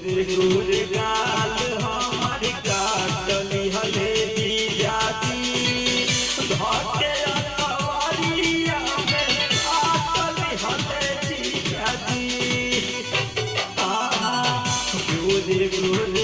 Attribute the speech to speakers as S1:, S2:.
S1: गुर गाल हमर काटली हले जाती धके अतवारिया में काटली हले जाती गुर